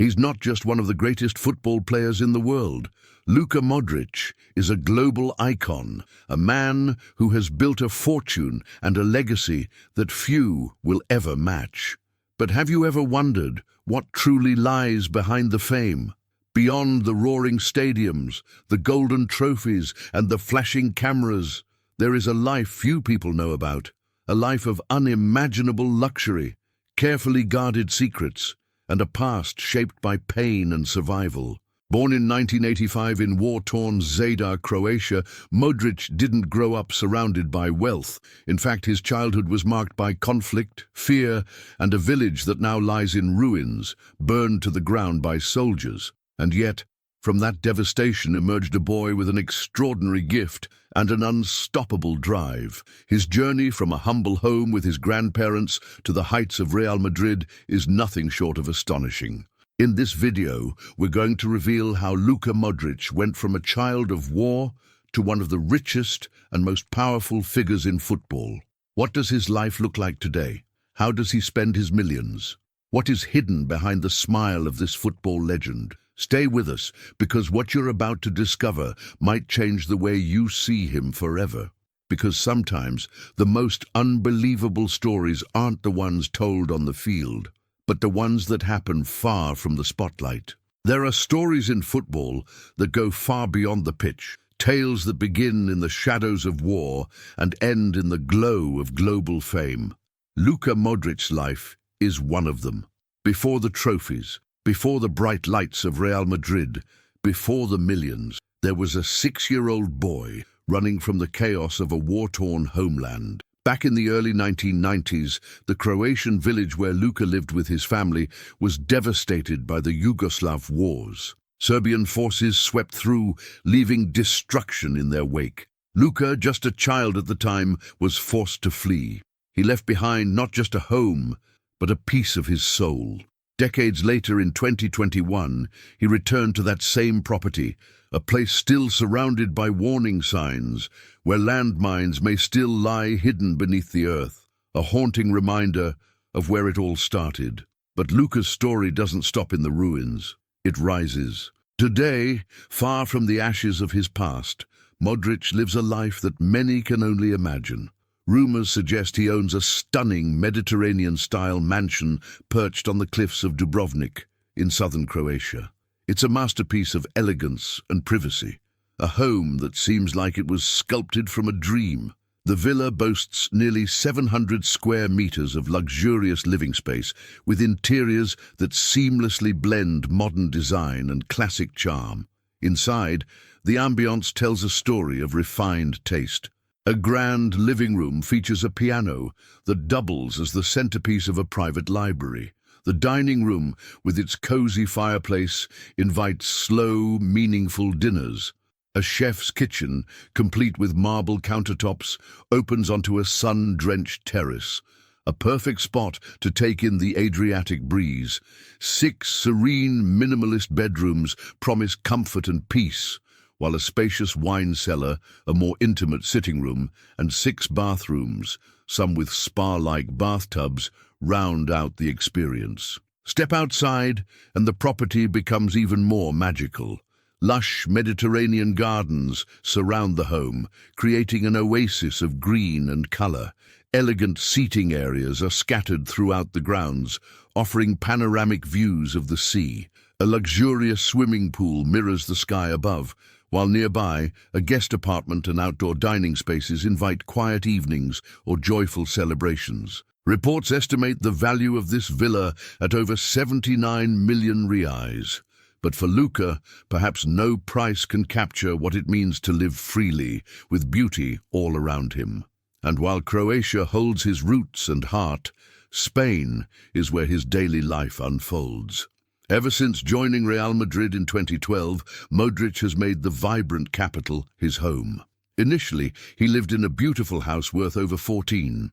He's not just one of the greatest football players in the world. Luka Modrić is a global icon, a man who has built a fortune and a legacy that few will ever match. But have you ever wondered what truly lies behind the fame? Beyond the roaring stadiums, the golden trophies, and the flashing cameras, there is a life few people know about, a life of unimaginable luxury, carefully guarded secrets, and a past shaped by pain and survival. Born in 1985 in war-torn Zadar, Croatia, Modrić didn't grow up surrounded by wealth. In fact, his childhood was marked by conflict, fear, and a village that now lies in ruins, burned to the ground by soldiers. And yet, from that devastation emerged a boy with an extraordinary gift and an unstoppable drive. His journey from a humble home with his grandparents to the heights of Real Madrid is nothing short of astonishing. In this video, we're going to reveal how Luka Modrić went from a child of war to one of the richest and most powerful figures in football. What does his life look like today? How does he spend his millions? What is hidden behind the smile of this football legend? Stay with us, because what you're about to discover might change the way you see him forever. Because sometimes the most unbelievable stories aren't the ones told on the field, but the ones that happen far from the spotlight. There are stories in football that go far beyond the pitch, tales that begin in the shadows of war and end in the glow of global fame. Luka Modric's life is one of them. Before the trophies, before the bright lights of Real Madrid, before the millions, there was a 6-year-old boy running from the chaos of a war-torn homeland. Back in the early 1990s, the Croatian village where Luka lived with his family was devastated by the Yugoslav wars. Serbian forces swept through, leaving destruction in their wake. Luka, just a child at the time, was forced to flee. He left behind not just a home, but a piece of his soul. Decades later, in 2021, he returned to that same property, a place still surrounded by warning signs, where landmines may still lie hidden beneath the earth, a haunting reminder of where it all started. But Luka's story doesn't stop in the ruins. It rises. Today, far from the ashes of his past, Modrić lives a life that many can only imagine. Rumors suggest he owns a stunning Mediterranean-style mansion perched on the cliffs of Dubrovnik in southern Croatia. It's a masterpiece of elegance and privacy, a home that seems like it was sculpted from a dream. The villa boasts nearly 700 square meters of luxurious living space, with interiors that seamlessly blend modern design and classic charm. Inside, the ambience tells a story of refined taste. A grand living room features a piano that doubles as the centerpiece of a private library. The dining room, with its cozy fireplace, invites slow, meaningful dinners. A chef's kitchen, complete with marble countertops, opens onto a sun-drenched terrace, a perfect spot to take in the Adriatic breeze. 6 serene, minimalist bedrooms promise comfort and peace, while a spacious wine cellar, a more intimate sitting room, and 6 bathrooms, some with spa-like bathtubs, round out the experience. Step outside, and the property becomes even more magical. Lush Mediterranean gardens surround the home, creating an oasis of green and color. Elegant seating areas are scattered throughout the grounds, offering panoramic views of the sea. A luxurious swimming pool mirrors the sky above, while nearby, a guest apartment and outdoor dining spaces invite quiet evenings or joyful celebrations. Reports estimate the value of this villa at over 79 million reais. But for Luka, perhaps no price can capture what it means to live freely, with beauty all around him. And while Croatia holds his roots and heart, Spain is where his daily life unfolds. Ever since joining Real Madrid in 2012, Modrić has made the vibrant capital his home. Initially, he lived in a beautiful house worth over 7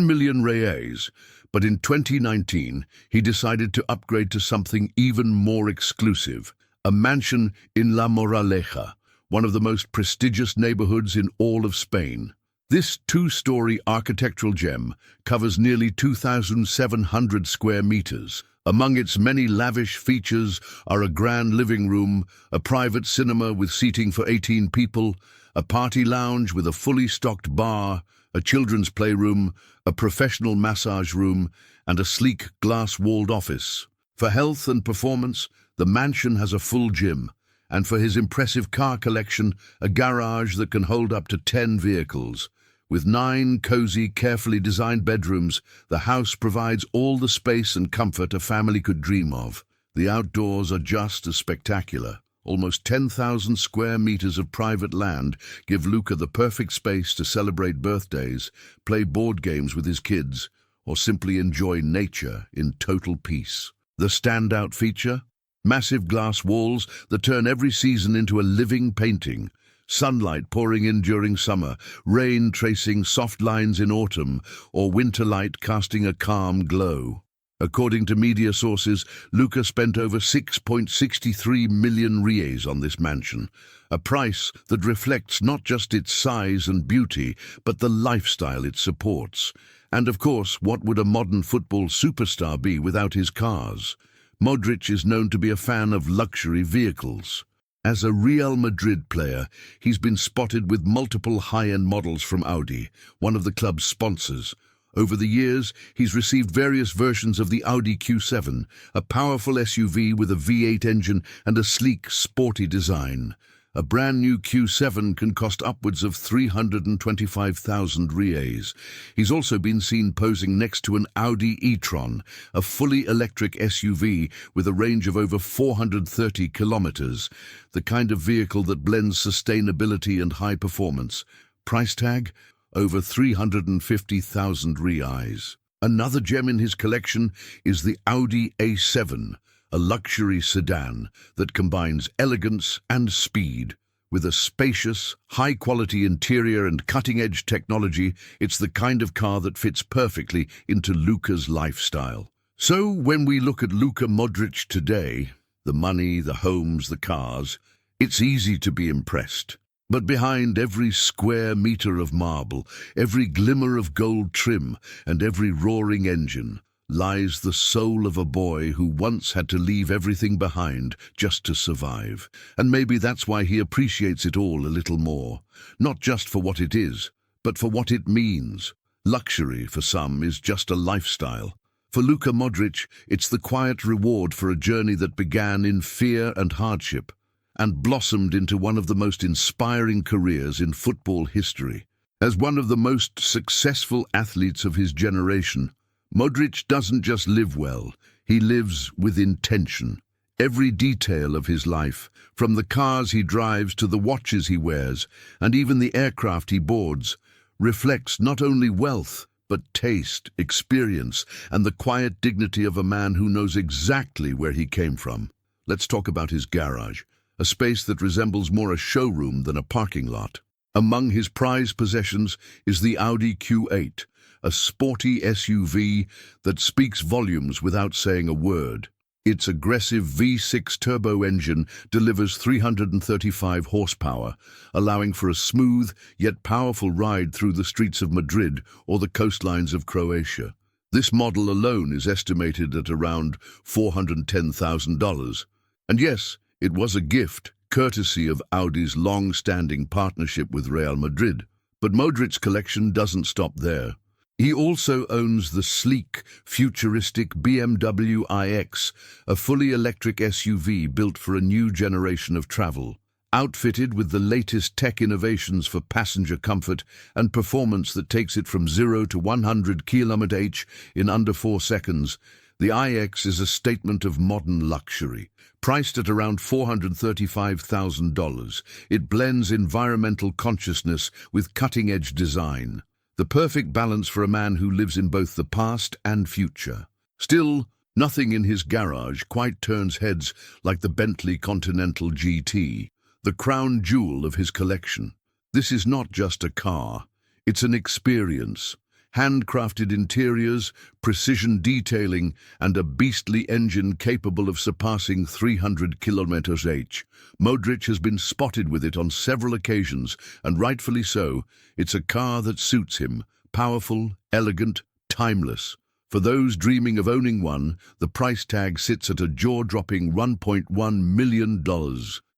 million reais, but in 2019, he decided to upgrade to something even more exclusive, a mansion in La Moraleja, one of the most prestigious neighborhoods in all of Spain. This 2-story architectural gem covers nearly 2,700 square meters, Among its many lavish features are a grand living room, a private cinema with seating for 18 people, a party lounge with a fully stocked bar, a children's playroom, a professional massage room, and a sleek glass-walled office. For health and performance, the mansion has a full gym, and for his impressive car collection, a garage that can hold up to 10 vehicles. With 9 cozy, carefully designed bedrooms, the house provides all the space and comfort a family could dream of. The outdoors are just as spectacular. Almost 10,000 square meters of private land give Luka the perfect space to celebrate birthdays, play board games with his kids, or simply enjoy nature in total peace. The standout feature? Massive glass walls that turn every season into a living painting. Sunlight pouring in during summer, rain tracing soft lines in autumn, or winter light casting a calm glow. According to media sources, Luka spent over 6.63 million reais on this mansion, a price that reflects not just its size and beauty, but the lifestyle it supports. And of course, what would a modern football superstar be without his cars? Modrić is known to be a fan of luxury vehicles. As a Real Madrid player, he's been spotted with multiple high-end models from Audi, one of the club's sponsors. Over the years, he's received various versions of the Audi Q7, a powerful SUV with a V8 engine and a sleek, sporty design. A brand new Q7 can cost upwards of 325,000 reais. He's also been seen posing next to an Audi e-tron, a fully electric SUV with a range of over 430 kilometers, the kind of vehicle that blends sustainability and high performance. Price tag? Over 350,000 reais. Another gem in his collection is the Audi A7, a luxury sedan that combines elegance and speed. With a spacious, high-quality interior and cutting-edge technology, it's the kind of car that fits perfectly into Luka's lifestyle. So when we look at Luka Modrić today, the money, the homes, the cars, it's easy to be impressed. But behind every square meter of marble, every glimmer of gold trim, and every roaring engine, lies the soul of a boy who once had to leave everything behind just to survive. And maybe that's why he appreciates it all a little more. Not just for what it is, but for what it means. Luxury, for some, is just a lifestyle. For Luka Modrić, it's the quiet reward for a journey that began in fear and hardship, and blossomed into one of the most inspiring careers in football history. As one of the most successful athletes of his generation, Modrić doesn't just live well, he lives with intention. Every detail of his life, from the cars he drives to the watches he wears, and even the aircraft he boards, reflects not only wealth, but taste, experience, and the quiet dignity of a man who knows exactly where he came from. Let's talk about his garage, a space that resembles more a showroom than a parking lot. Among his prized possessions is the Audi Q8, a sporty SUV that speaks volumes without saying a word. Its aggressive V6 turbo engine delivers 335 horsepower, allowing for a smooth yet powerful ride through the streets of Madrid or the coastlines of Croatia. This model alone is estimated at around $410,000. And yes, it was a gift, courtesy of Audi's long-standing partnership with Real Madrid. But Modric's collection doesn't stop there. He also owns the sleek, futuristic BMW iX, a fully electric SUV built for a new generation of travel. Outfitted with the latest tech innovations for passenger comfort and performance that takes it from 0 to 100 km/h in under 4 seconds, the iX is a statement of modern luxury. Priced at around $435,000, it blends environmental consciousness with cutting-edge design, the perfect balance for a man who lives in both the past and future. Still, nothing in his garage quite turns heads like the Bentley Continental GT, the crown jewel of his collection. This is not just a car, it's an experience. Handcrafted interiors, precision detailing, and a beastly engine capable of surpassing 300 km/h. Modrić has been spotted with it on several occasions, and rightfully so. It's a car that suits him, powerful, elegant, timeless. For those dreaming of owning one, the price tag sits at a jaw-dropping $1.1 million.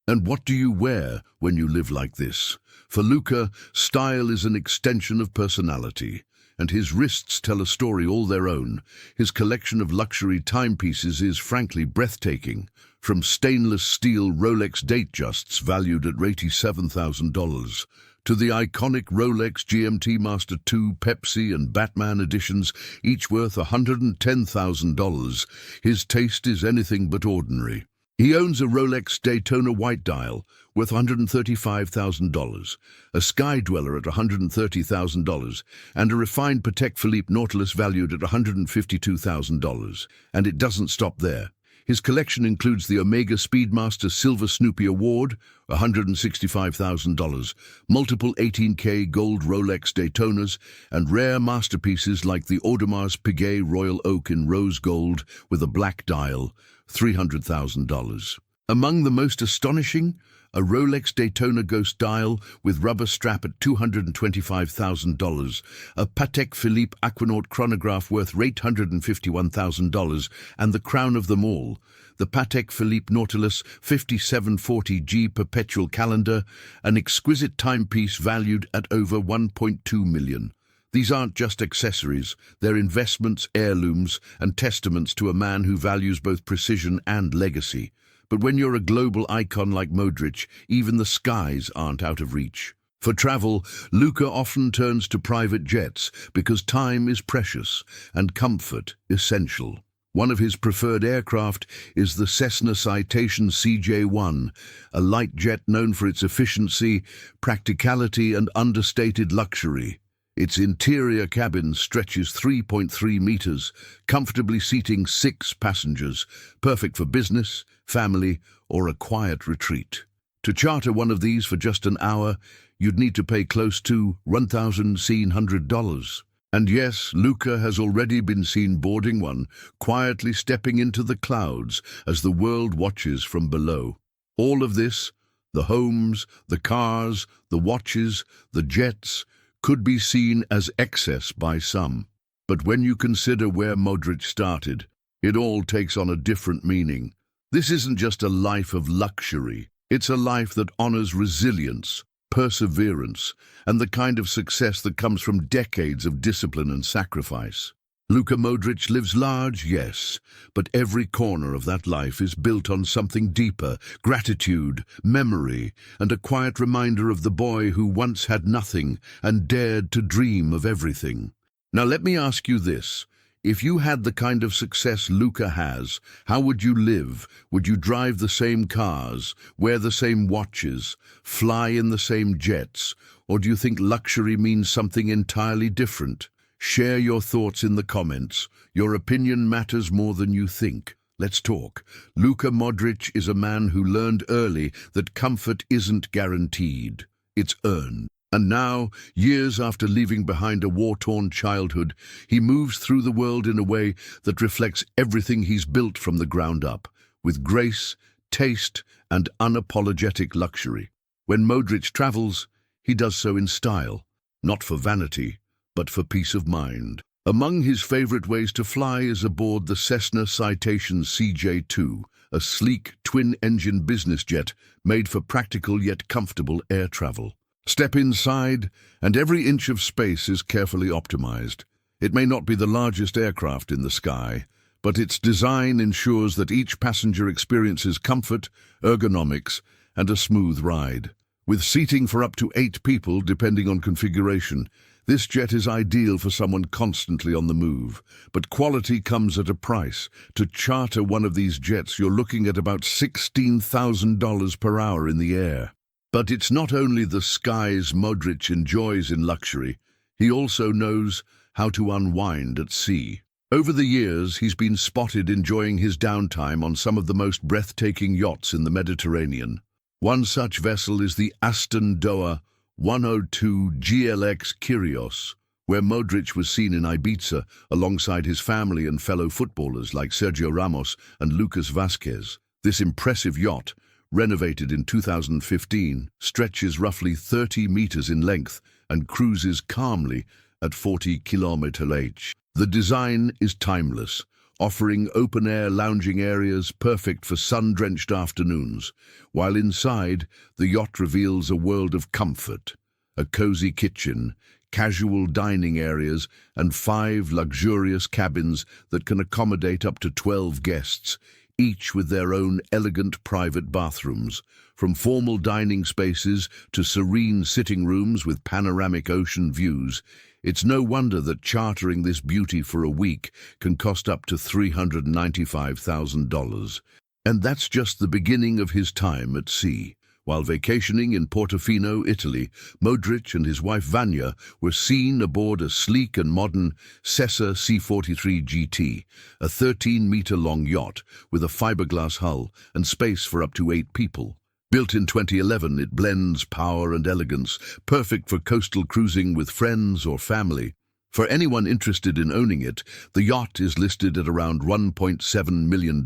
And what do you wear when you live like this? For Luka, style is an extension of personality, and his wrists tell a story all their own. His collection of luxury timepieces is frankly breathtaking, from stainless steel Rolex Datejusts valued at $87,000 to the iconic Rolex GMT Master II, Pepsi and Batman editions, each worth $110,000. His taste is anything but ordinary. He owns a Rolex Daytona white dial worth $135,000, a Sky Dweller at $130,000, and a refined Patek Philippe Nautilus valued at $152,000. And it doesn't stop there. His collection includes the Omega Speedmaster Silver Snoopy Award, $165,000, multiple 18K gold Rolex Daytonas, and rare masterpieces like the Audemars Piguet Royal Oak in rose gold with a black dial, $300,000. Among the most astonishing, a Rolex Daytona Ghost dial with rubber strap at $225,000, a Patek Philippe Aquanaut chronograph worth $851,000, and the crown of them all, the Patek Philippe Nautilus 5740G perpetual calendar, an exquisite timepiece valued at over $1.2 million. These aren't just accessories, they're investments, heirlooms, and testaments to a man who values both precision and legacy. But when you're a global icon like Modrić, even the skies aren't out of reach. For travel, Luka often turns to private jets because time is precious and comfort essential. One of his preferred aircraft is the Cessna Citation CJ-1, a light jet known for its efficiency, practicality, and understated luxury. Its interior cabin stretches 3.3 meters, comfortably seating 6 passengers, perfect for business, family, or a quiet retreat. To charter one of these for just an hour, you'd need to pay close to $1,100. And yes, Luka has already been seen boarding one, quietly stepping into the clouds as the world watches from below. All of this, the homes, the cars, the watches, the jets, could be seen as excess by some. But when you consider where Modrić started, it all takes on a different meaning. This isn't just a life of luxury. It's a life that honors resilience, perseverance, and the kind of success that comes from decades of discipline and sacrifice. Luka Modrić lives large, yes, but every corner of that life is built on something deeper: gratitude, memory, and a quiet reminder of the boy who once had nothing and dared to dream of everything. Now let me ask you this. If you had the kind of success Luka has, how would you live? Would you drive the same cars, wear the same watches, fly in the same jets, or do you think luxury means something entirely different? Share your thoughts in the comments. Your opinion matters more than you think. Let's talk. Luka Modrić is a man who learned early that comfort isn't guaranteed. It's earned. And now, years after leaving behind a war-torn childhood, he moves through the world in a way that reflects everything he's built from the ground up, with grace, taste, and unapologetic luxury. When Modrić travels, he does so in style, not for vanity, but for peace of mind. Among his favorite ways to fly is aboard the Cessna Citation CJ-2, a sleek, twin-engine business jet made for practical yet comfortable air travel. Step inside, and every inch of space is carefully optimized. It may not be the largest aircraft in the sky, but its design ensures that each passenger experiences comfort, ergonomics, and a smooth ride. With seating for up to 8 people, depending on configuration, this jet is ideal for someone constantly on the move. But quality comes at a price. To charter one of these jets, you're looking at about $16,000 per hour in the air. But it's not only the skies Modrić enjoys in luxury, he also knows how to unwind at sea. Over the years, he's been spotted enjoying his downtime on some of the most breathtaking yachts in the Mediterranean. One such vessel is the Aston Doha 102 GLX Kyrios, where Modrić was seen in Ibiza alongside his family and fellow footballers like Sergio Ramos and Lucas Vázquez. This impressive yacht, renovated in 2015, stretches roughly 30 meters in length and cruises calmly at 40 km/h. The design is timeless, offering open-air lounging areas perfect for sun-drenched afternoons, while inside, the yacht reveals a world of comfort, a cozy kitchen, casual dining areas, and 5 luxurious cabins that can accommodate up to 12 guests, each with their own elegant private bathrooms. From formal dining spaces to serene sitting rooms with panoramic ocean views, it's no wonder that chartering this beauty for a week can cost up to $395,000. And that's just the beginning of his time at sea. While vacationing in Portofino, Italy, Modrić and his wife Vanya were seen aboard a sleek and modern Cessa C43 GT, a 13-meter-long yacht with a fiberglass hull and space for up to 8 people. Built in 2011, it blends power and elegance, perfect for coastal cruising with friends or family. For anyone interested in owning it, the yacht is listed at around $1.7 million.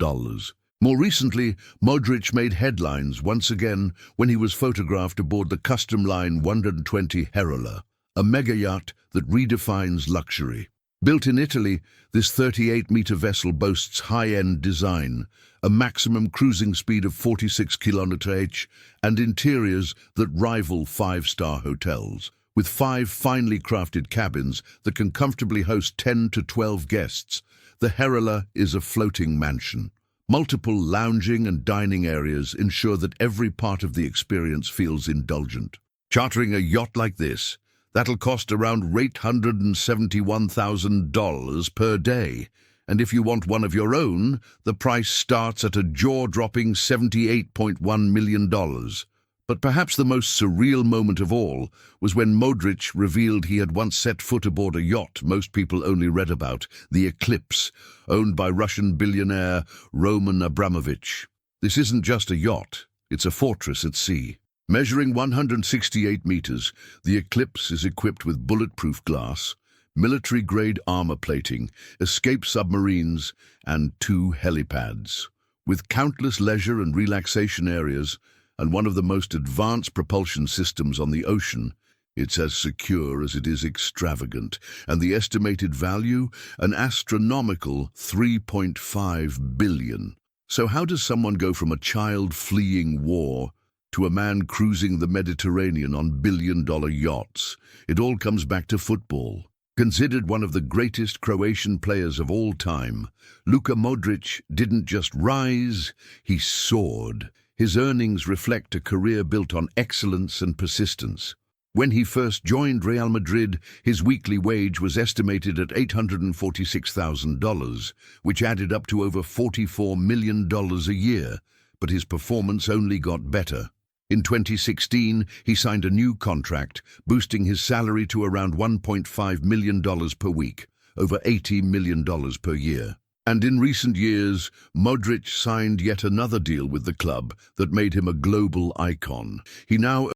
More recently, Modrić made headlines once again when he was photographed aboard the custom-line 120 Herola, a mega yacht that redefines luxury. Built in Italy, this 38-meter vessel boasts high-end design, a maximum cruising speed of 46 km/h, and interiors that rival 5-star hotels. With 5 finely crafted cabins that can comfortably host 10 to 12 guests, the Herola is a floating mansion. Multiple lounging and dining areas ensure that every part of the experience feels indulgent. Chartering a yacht like this, that'll cost around $871,000 per day. And if you want one of your own, the price starts at a jaw-dropping $78.1 million. But perhaps the most surreal moment of all was when Modrić revealed he had once set foot aboard a yacht most people only read about, the Eclipse, owned by Russian billionaire Roman Abramovich. This isn't just a yacht, it's a fortress at sea. Measuring 168 meters, the Eclipse is equipped with bulletproof glass, military-grade armor plating, escape submarines, and 2 helipads. With countless leisure and relaxation areas, and one of the most advanced propulsion systems on the ocean, it's as secure as it is extravagant, and the estimated value, an astronomical $3.5 billion. So how does someone go from a child fleeing war to a man cruising the Mediterranean on billion-dollar yachts? It all comes back to football. Considered one of the greatest Croatian players of all time, Luka Modrić didn't just rise, he soared. His earnings reflect a career built on excellence and persistence. When he first joined Real Madrid, his weekly wage was estimated at $846,000, which added up to over $44 million a year, but his performance only got better. In 2016, he signed a new contract, boosting his salary to around $1.5 million per week, over $80 million per year. And in recent years, Modrić signed yet another deal with the club that made him a global icon. He now